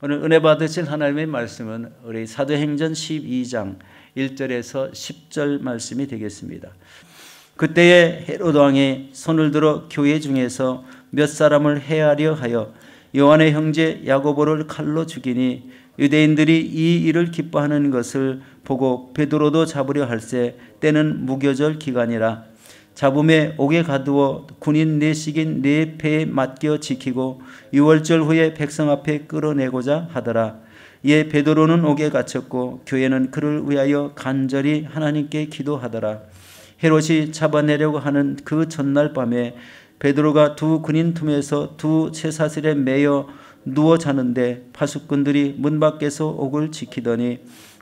오늘 은혜 받으실 하나님의 말씀은 우리 사도행전 12장 1절에서 10절 말씀이 되겠습니다. 그때에 헤롯 왕이 손을 들어 교회 중에서 몇 사람을 해하려 하여 요한의 형제 야고보를 칼로 죽이니 유대인들이 이 일을 기뻐하는 것을 보고 베드로도 잡으려 할세 때는 무교절 기간이라. 잡음에 옥에 가두어 군인 내식인 네 패에 맡겨 지키고 유월절 후에 백성 앞에 끌어내고자 하더라. 이에 베드로는 옥에 갇혔고 교회는 그를 위하여 간절히 하나님께 기도하더라. 헤롯이 잡아내려고 하는 그 전날 밤에 베드로가 두 군인 틈에서 두 쇠사슬에 매여 누워 자는데 파수꾼들이 문 밖에서 옥을 지키더니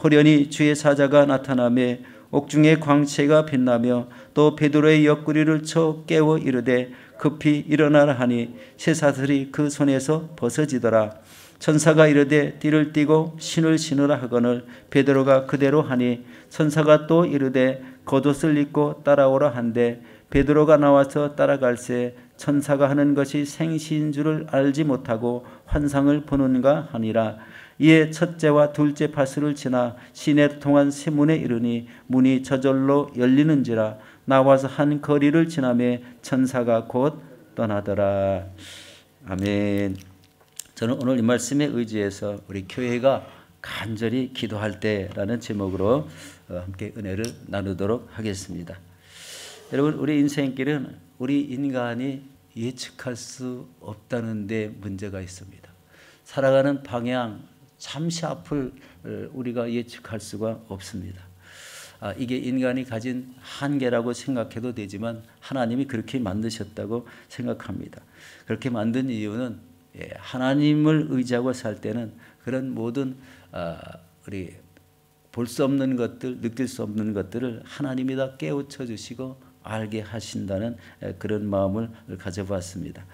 호련히 주의 사자가 나타나며 옥중에 광채가 빛나며 또 베드로의 옆구리를 쳐 깨워 이르되 급히 일어나라 하니 쇠사슬이 그 손에서 벗어지더라. 천사가 이르되 띠를 띠고 신을 신으라 하거늘 베드로가 그대로 하니 천사가 또 이르되 겉옷을 입고 따라오라 한데 베드로가 나와서 따라갈새 천사가 하는 것이 생시인 줄을 알지 못하고 환상을 보는가 하니라. 이에 첫째와 둘째 파수를 지나 시내로 통한 새 문에 이르니 문이 저절로 열리는지라. 나와서 한 거리를 지나며 천사가 곧 떠나더라. 아멘. 저는 오늘 이 말씀에 의지해서 우리 교회가 간절히 기도할 때라는 제목으로 함께 은혜를 나누도록 하겠습니다. 여러분, 우리 인생길은 우리 인간이 예측할 수 없다는 데 문제가 있습니다. 살아가는 방향, 잠시 앞을 우리가 예측할 수가 없습니다. 이게 인간이 가진 한계라고 생각해도 되지만 하나님이 그렇게 만드셨다고 생각합니다. 그렇게 만든 이유는 하나님을 의지하고 살 때는 그런 모든 우리 볼 수 없는 것들, 느낄 수 없는 것들을 하나님이 다 깨우쳐 주시고 알게 하신다는 그런 마음을 가져봤습니다.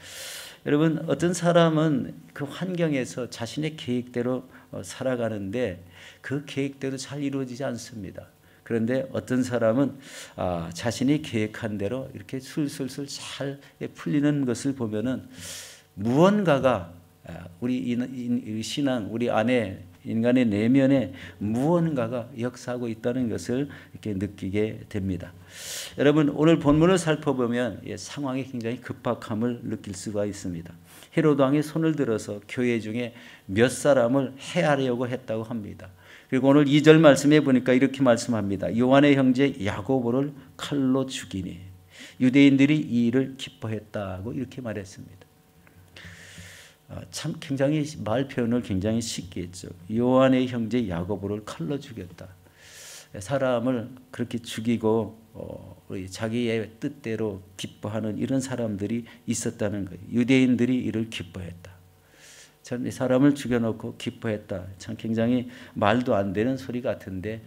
여러분, 어떤 사람은 그 환경에서 자신의 계획대로 살아가는데 그 계획대로 잘 이루어지지 않습니다. 그런데 어떤 사람은 자신이 계획한 대로 이렇게 술술술 잘 풀리는 것을 보면은 무언가가 우리 신앙, 우리 안에 인간의 내면에 무언가가 역사하고 있다는 것을 이렇게 느끼게 됩니다. 여러분, 오늘 본문을 살펴보면 상황이 굉장히 급박함을 느낄 수가 있습니다. 헤롯 왕이 손을 들어서 교회 중에 몇 사람을 해하려고 했다고 합니다. 그리고 오늘 2절 말씀에 보니까 이렇게 말씀합니다. 요한의 형제 야고보를 칼로 죽이니 유대인들이 이 일을 기뻐했다고 이렇게 말했습니다. 참 굉장히 말 표현을 굉장히 쉽게 했죠. 요한의 형제 야고보를 칼로 죽였다. 사람을 그렇게 죽이고 자기의 뜻대로 기뻐하는 이런 사람들이 있었다는 거예요. 유대인들이 이를 기뻐했다. 참 이 사람을 죽여놓고 기뻐했다. 참 굉장히 말도 안 되는 소리 같은데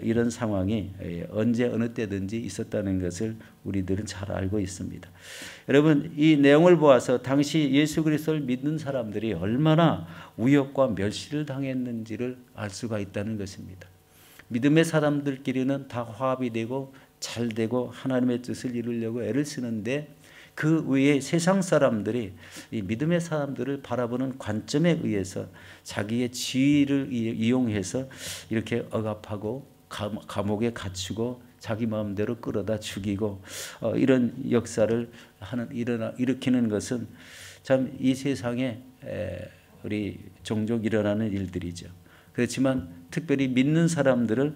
이런 상황이 언제 어느 때든지 있었다는 것을 우리들은 잘 알고 있습니다. 여러분, 이 내용을 보아서 당시 예수 그리스도를 믿는 사람들이 얼마나 우역과 멸시를 당했는지를 알 수가 있다는 것입니다. 믿음의 사람들끼리는 다 화합이 되고 잘 되고 하나님의 뜻을 이루려고 애를 쓰는데 그 외에 세상 사람들이 이 믿음의 사람들을 바라보는 관점에 의해서 자기의 지위를 이용해서 이렇게 억압하고 감옥에 갇히고 자기 마음대로 끌어다 죽이고 이런 역사를 일으키는 것은 참 이 세상에 우리 종종 일어나는 일들이죠. 그렇지만 특별히 믿는 사람들을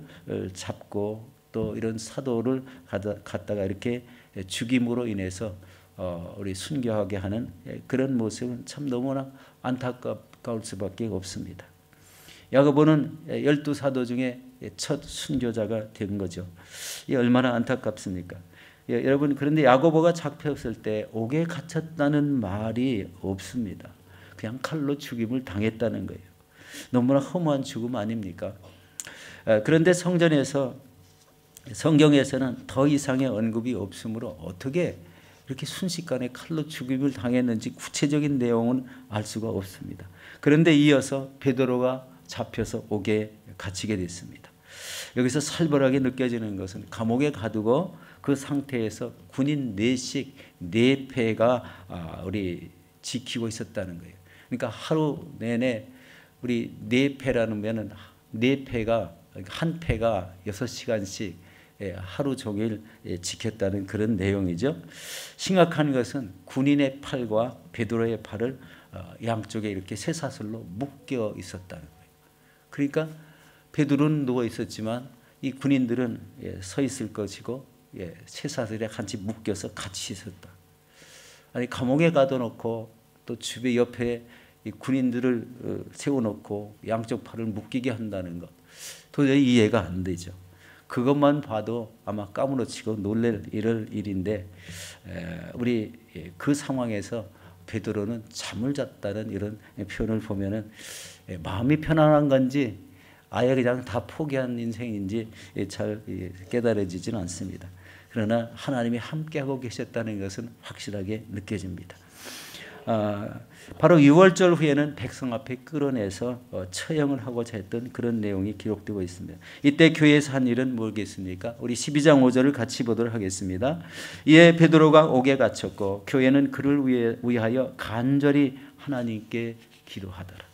잡고 또 이런 사도를 갖다가 이렇게 죽임으로 인해서 우리 순교하게 하는 그런 모습은 참 너무나 안타까울 수밖에 없습니다. 야고보는 12사도 중에 첫 순교자가 된 거죠. 이 얼마나 안타깝습니까? 여러분, 그런데 야고보가 잡혔을 때 옥에 갇혔다는 말이 없습니다. 그냥 칼로 죽임을 당했다는 거예요. 너무나 허무한 죽음 아닙니까? 그런데 성경에서는 더 이상의 언급이 없으므로 어떻게 이렇게 순식간에 칼로 죽임을 당했는지 구체적인 내용은 알 수가 없습니다. 그런데 이어서 베드로가 잡혀서 옥에 갇히게 됐습니다. 여기서 살벌하게 느껴지는 것은 감옥에 가두고 그 상태에서 군인 4씩 4패가 우리 지키고 있었다는 거예요. 그러니까 하루 내내 우리 4패라는 네 패가 한 패가 6시간씩 하루 종일 지켰다는 그런 내용이죠. 심각한 것은 군인의 팔과 베드로의 팔을 양쪽에 이렇게 쇠사슬로 묶여 있었다는 거예요. 그러니까 베드로는 누워 있었지만 이 군인들은 서 있을 것이고 쇠사슬에 같이 묶여서 같이 있었다. 아니 감옥에 가둬놓고 또 주변 옆에 이 군인들을 세워놓고 양쪽 팔을 묶이게 한다는 것 도저히 이해가 안 되죠. 그것만 봐도 아마 까무러치고 놀랄 일인데 우리 그 상황에서 베드로는 잠을 잤다는 이런 표현을 보면은 마음이 편안한 건지 아예 그냥 다 포기한 인생인지 잘 깨달아지지는 않습니다. 그러나 하나님이 함께하고 계셨다는 것은 확실하게 느껴집니다. 바로 6월절 후에는 백성 앞에 끌어내서 처형을 하고자 했던 그런 내용이 기록되고 있습니다. 이때 교회에서 한 일은 뭐겠습니까? 우리 12장 5절을 같이 보도록 하겠습니다. 이에 베드로가 옥에 갇혔고 교회는 그를 위하여 간절히 하나님께 기도하더라.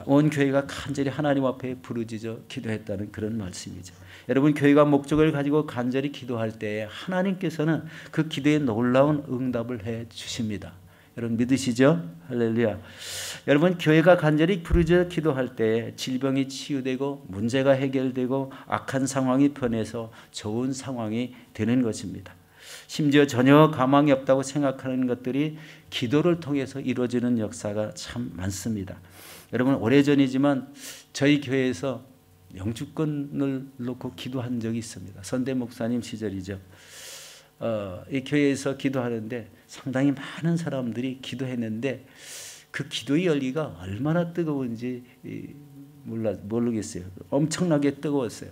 온 교회가 간절히 하나님 앞에 부르짖어 기도했다는 그런 말씀이죠. 여러분 교회가 목적을 가지고 간절히 기도할 때 하나님께서는 그 기도에 놀라운 응답을 해 주십니다. 여러분 믿으시죠? 할렐루야. 여러분 교회가 간절히 부르짖어 기도할 때 질병이 치유되고 문제가 해결되고 악한 상황이 변해서 좋은 상황이 되는 것입니다. 심지어 전혀 가망이 없다고 생각하는 것들이 기도를 통해서 이루어지는 역사가 참 많습니다. 여러분 오래전이지만 저희 교회에서 영주권을 놓고 기도한 적이 있습니다. 선대 목사님 시절이죠. 이 교회에서 기도하는데 상당히 많은 사람들이 기도했는데 그 기도의 열기가 얼마나 뜨거운지 모르겠어요. 엄청나게 뜨거웠어요.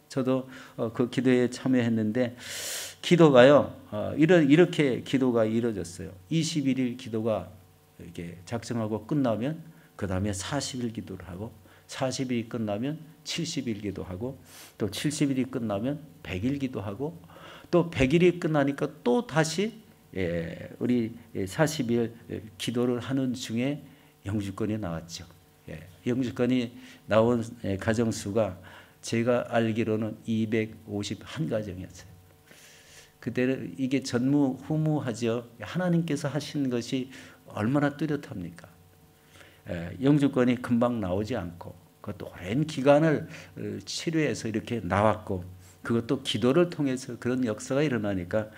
저도 그 기도에 참여했는데 기도가요 이렇게 기도가 이루어졌어요. 21일 기도가 이렇게 작정하고 끝나면 그 다음에 40일 기도를 하고 40일이 끝나면 70일 기도하고 또 70일이 끝나면 100일 기도하고 또 100일이 끝나니까 또 다시 우리 40일 기도를 하는 중에 영주권이 나왔죠. 영주권이 나온 가정수가 제가 알기로는 251가정이었어요. 그때는 이게 전무후무하죠. 하나님께서 하신 것이 얼마나 뚜렷합니까? 영주권이 금방 나오지 않고 그것도 오랜 기간을 치료해서 이렇게 나왔고 그것도 기도를 통해서 그런 역사가 일어나니까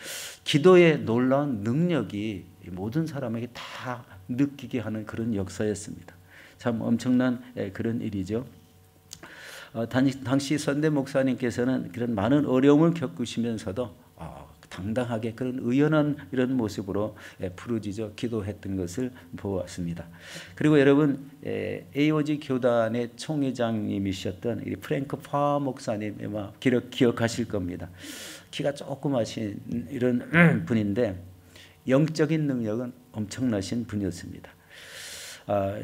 기도의 놀라운 능력이 모든 사람에게 다 느끼게 하는 그런 역사였습니다. 참 엄청난 그런 일이죠. 당시 선대 목사님께서는 그런 많은 어려움을 겪으시면서도 당당하게 그런 의연한 이런 모습으로 부르짖어 기도했던 것을 보았습니다. 그리고 여러분 AOG 교단의 총회장님이셨던 프랭크 파 목사님 아마 기억하실 겁니다. 키가 조그마신 이런 분인데 영적인 능력은 엄청나신 분이었습니다.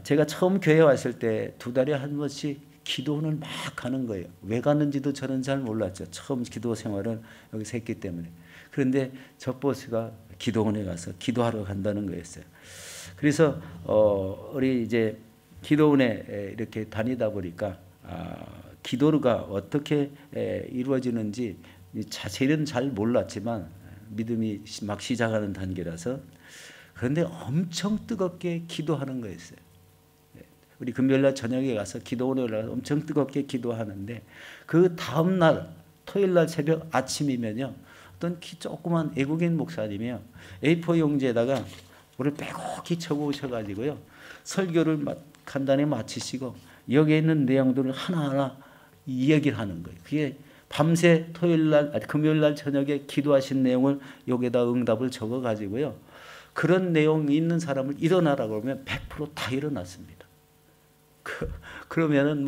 제가 처음 교회 왔을 때 2달에 한 번씩 기도원을 막 가는 거예요. 왜 가는지도 저는 잘 몰랐죠. 처음 기도 생활을 여기서 했기 때문에. 그런데 저 보스가 기도원에 가서 기도하러 간다는 거였어요. 그래서 우리 이제 기도원에 이렇게 다니다 보니까 기도가 어떻게 이루어지는지 자세히는 잘 몰랐지만 믿음이 막 시작하는 단계라서 그런데 엄청 뜨겁게 기도하는 거였어요. 우리 금요일날 저녁에 가서 기도원에 올라가서 엄청 뜨겁게 기도하는데 그 다음날 토요일날 새벽 아침이면요 어떤 키 조그만 외국인 목사님이요 A4 용지에다가 물을 빼곡히 적어오셔가지고요 설교를 간단히 마치시고 여기에 있는 내용들을 하나하나 이야기를 하는 거예요. 그게 밤새 금요일날 저녁에 기도하신 내용을 여기에다 응답을 적어가지고요 그런 내용이 있는 사람을 일어나라고 그러면 100% 다 일어났습니다. 그러면은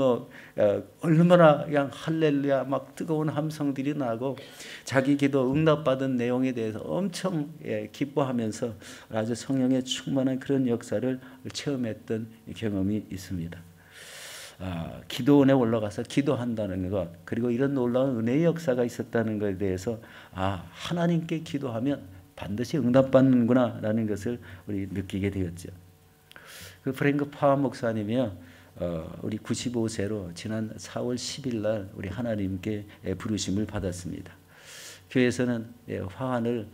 얼마나 그냥 할렐루야 막 뜨거운 함성들이 나고 자기 기도 응답받은 내용에 대해서 엄청 기뻐하면서 아주 성령의 충만한 그런 역사를 체험했던 경험이 있습니다. 기도원에 올라가서 기도한다는 것 그리고 이런 놀라운 은혜의 역사가 있었다는 것에 대해서 하나님께 기도하면 반드시 응답받는구나 라는 것을 우리 느끼게 되었죠. 그 프랭크 파워 목사님이요, 우리 95세로 지난 4월 10일 날 우리 하나님께 부르심을 받았습니다. 교회에서는 화환을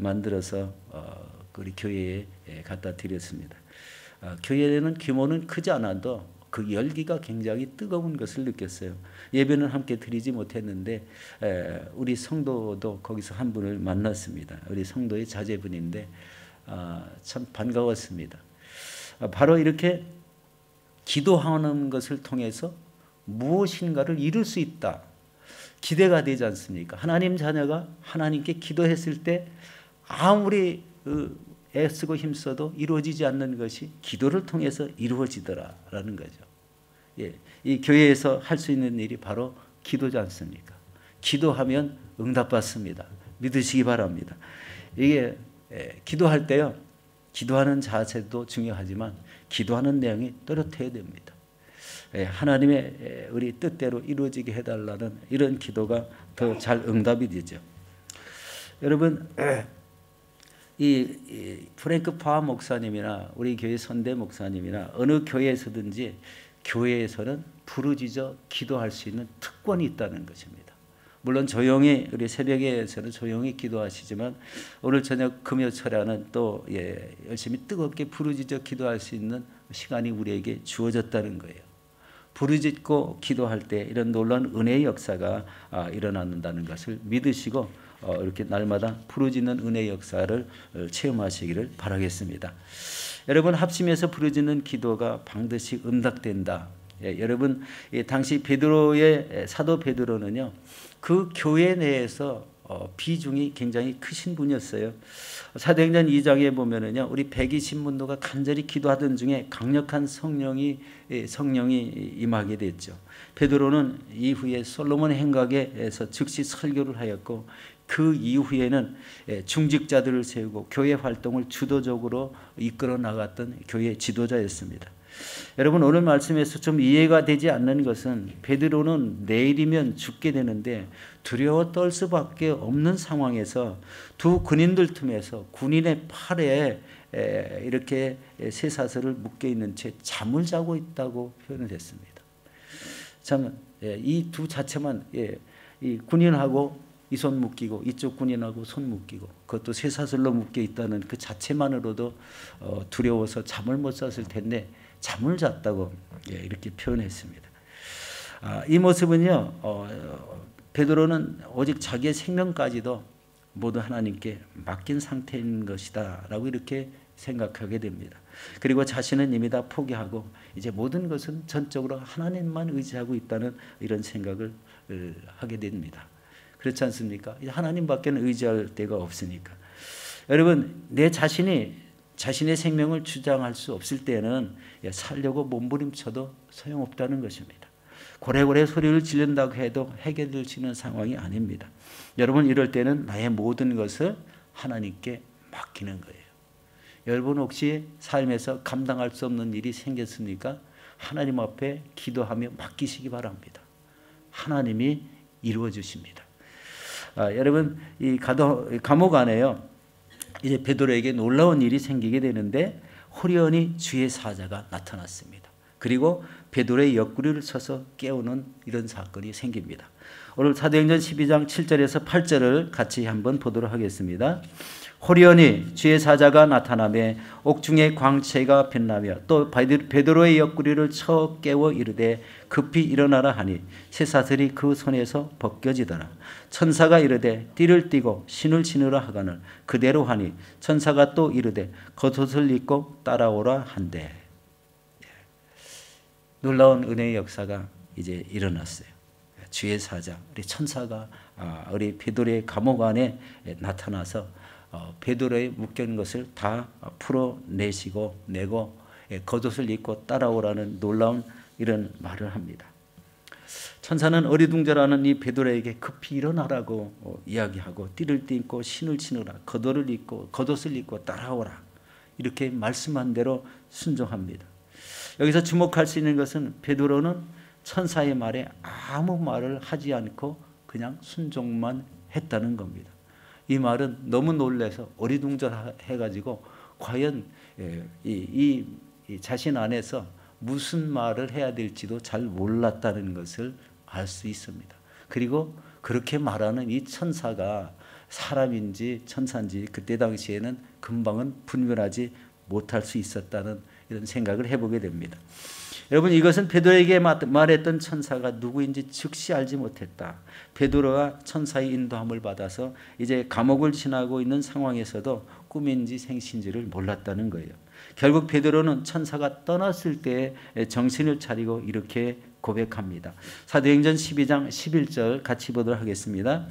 만들어서 우리 교회에 갖다 드렸습니다. 교회는 규모는 크지 않아도 그 열기가 굉장히 뜨거운 것을 느꼈어요. 예배는 함께 드리지 못했는데 우리 성도도 거기서 한 분을 만났습니다. 우리 성도의 자제분인데 참 반가웠습니다. 바로 이렇게 기도하는 것을 통해서 무엇인가를 이룰 수 있다, 기대가 되지 않습니까? 하나님 자녀가 하나님께 기도했을 때 아무리 애쓰고 힘써도 이루어지지 않는 것이 기도를 통해서 이루어지더라라는 거죠. 예, 이 교회에서 할 수 있는 일이 바로 기도지 않습니까? 기도하면 응답받습니다. 믿으시기 바랍니다. 이게 기도할 때요, 기도하는 자세도 중요하지만 기도하는 내용이 또렷해야 됩니다. 하나님의 우리 뜻대로 이루어지게 해달라는 이런 기도가 더 잘 응답이 되죠. 여러분, 이 프랭크 파워 목사님이나 우리 교회 선대 목사님이나 어느 교회에서든지 교회에서는 부르짖어 기도할 수 있는 특권이 있다는 것입니다. 물론 조용히 우리 새벽에서는 조용히 기도하시지만 오늘 저녁 금요 철야는 또 열심히 뜨겁게 부르짖어 기도할 수 있는 시간이 우리에게 주어졌다는 거예요. 부르짖고 기도할 때 이런 놀라운 은혜의 역사가 일어난다는 것을 믿으시고 이렇게 날마다 부르짖는 은혜의 역사를 체험하시기를 바라겠습니다. 여러분, 합심해서 부르짖는 기도가 반드시 응답된다. 여러분, 당시 베드로의 사도 베드로는요, 그 교회 내에서 비중이 굉장히 크신 분이었어요. 사도행전 2장에 보면은요, 우리 120문도가 간절히 기도하던 중에 강력한 성령이 임하게 됐죠. 베드로는 이후에 솔로몬 행각에서 즉시 설교를 하였고, 그 이후에는 중직자들을 세우고 교회 활동을 주도적으로 이끌어 나갔던 교회 지도자였습니다. 여러분, 오늘 말씀에서 좀 이해가 되지 않는 것은 베드로는 내일이면 죽게 되는데 두려워 떨 수밖에 없는 상황에서 두 군인들 틈에서 군인의 팔에 이렇게 쇠사슬을 묶여 있는 채 잠을 자고 있다고 표현을 했습니다. 참, 이 두 자체만, 이 군인하고 이 손 묶이고 이쪽 군인하고 손 묶이고 그것도 쇠사슬로 묶여 있다는 그 자체만으로도 두려워서 잠을 못 잤을 텐데 잠을 잤다고 이렇게 표현했습니다. 이 모습은요, 베드로는 오직 자기의 생명까지도 모두 하나님께 맡긴 상태인 것이다 라고 이렇게 생각하게 됩니다. 그리고 자신은 이미 다 포기하고 이제 모든 것은 전적으로 하나님만 의지하고 있다는 이런 생각을 하게 됩니다. 그렇지 않습니까? 하나님밖에 의지할 데가 없으니까. 여러분, 내 자신이 자신의 생명을 주장할 수 없을 때는 살려고 몸부림쳐도 소용없다는 것입니다. 고래고래 소리를 지른다고 해도 해결될 수 있는 상황이 아닙니다. 여러분, 이럴 때는 나의 모든 것을 하나님께 맡기는 거예요. 여러분, 혹시 삶에서 감당할 수 없는 일이 생겼습니까? 하나님 앞에 기도하며 맡기시기 바랍니다. 하나님이 이루어 주십니다. 여러분, 이 감옥 안에요, 이제 베드로에게 놀라운 일이 생기게 되는데 호련히 주의 사자가 나타났습니다. 그리고 베드로의 옆구리를 쳐서 깨우는 이런 사건이 생깁니다. 오늘 사도행전 12장 7절에서 8절을 같이 한번 보도록 하겠습니다. 호련히 주의 사자가 나타나며 옥중의 광채가 빛나며 또 베드로의 옆구리를 쳐 깨워 이르되 급히 일어나라 하니 쇠사슬이 그 손에서 벗겨지더라. 천사가 이르되 띠를 띠고 신을 신으라 하거늘 그대로 하니 천사가 또 이르되 겉옷을 입고 따라오라 한대. 놀라운 은혜의 역사가 이제 일어났어요. 주의 사자, 우리 천사가 우리 베드로의 감옥 안에 나타나서 베드로의 묶여있는 것을 다 풀어내시고 내고 겉옷을 입고 따라오라는 놀라운 이런 말을 합니다. 천사는 어리둥절하는 이 베드로에게 급히 일어나라고 이야기하고 띠를 띠고 신을 신으라, 겉옷을 입고 따라오라, 이렇게 말씀한 대로 순종합니다. 여기서 주목할 수 있는 것은 베드로는 천사의 말에 아무 말을 하지 않고 그냥 순종만 했다는 겁니다. 이 말은 너무 놀라서 어리둥절해가지고 과연 이 이 자신 안에서 무슨 말을 해야 될지도 잘 몰랐다는 것을 알 수 있습니다. 그리고 그렇게 말하는 이 천사가 사람인지 천사인지 그때 당시에는 금방은 분별하지 못할 수 있었다는 이런 생각을 해보게 됩니다. 여러분, 이것은 베드로에게 말했던 천사가 누구인지 즉시 알지 못했다. 베드로가 천사의 인도함을 받아서 이제 감옥을 지나고 있는 상황에서도 꿈인지 생신지를 몰랐다는 거예요. 결국 베드로는 천사가 떠났을 때 정신을 차리고 이렇게 고백합니다. 사도행전 12장 11절 같이 보도록 하겠습니다.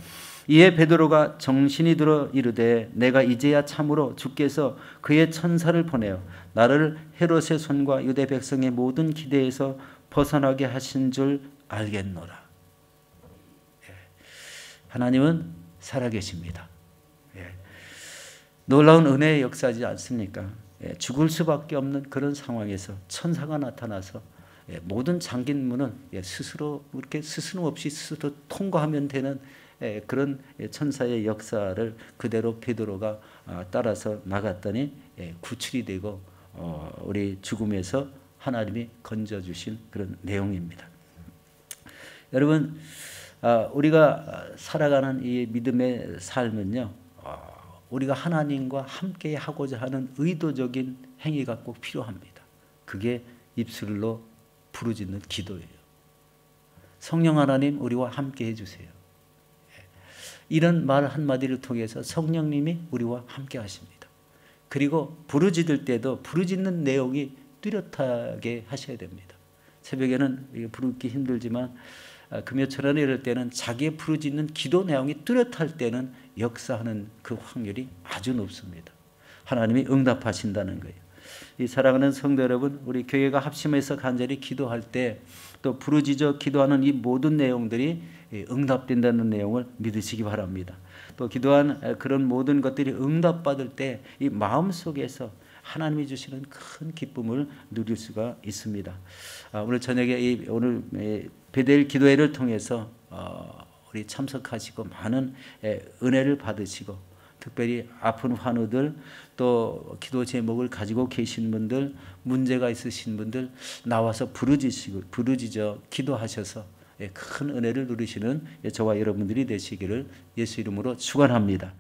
이에 베드로가 정신이 들어 이르되 내가 이제야 참으로 주께서 그의 천사를 보내어 나를 헤롯의 손과 유대 백성의 모든 기대에서 벗어나게 하신 줄 알겠노라. 하나님은 살아계십니다. 놀라운 은혜의 역사지 않습니까? 죽을 수밖에 없는 그런 상황에서 천사가 나타나서 모든 잠긴 문은 스스로 이렇게 스스럼 없이 스스로 통과하면 되는 그런 천사의 역사를 그대로 베드로가 따라서 나갔더니 구출이 되고 우리 죽음에서 하나님이 건져주신 그런 내용입니다. 여러분, 우리가 살아가는 이 믿음의 삶은요, 우리가 하나님과 함께 하고자 하는 의도적인 행위가 꼭 필요합니다. 그게 입술로 부르짖는 기도예요. 성령 하나님, 우리와 함께 해주세요. 이런 말 한마디를 통해서 성령님이 우리와 함께 하십니다. 그리고 부르짖을 때도 부르짖는 내용이 뚜렷하게 하셔야 됩니다. 새벽에는 부르기 힘들지만 금요철원에 이럴 때는 자기의 부르짖는 기도 내용이 뚜렷할 때는 역사하는 그 확률이 아주 높습니다. 하나님이 응답하신다는 거예요. 이 사랑하는 성도 여러분, 우리 교회가 합심해서 간절히 기도할 때 또 부르짖어 기도하는 이 모든 내용들이 응답된다는 내용을 믿으시기 바랍니다. 또 기도한 그런 모든 것들이 응답받을 때 이 마음속에서 하나님이 주시는 큰 기쁨을 누릴 수가 있습니다. 오늘 저녁에 오늘 베델 기도회를 통해서 우리 참석하시고 많은 은혜를 받으시고 특별히 아픈 환우들 또 기도 제목을 가지고 계신 분들 문제가 있으신 분들 나와서 부르짖어 기도하셔서 큰 은혜를 누리시는 저와 여러분들이 되시기를 예수 이름으로 축원합니다.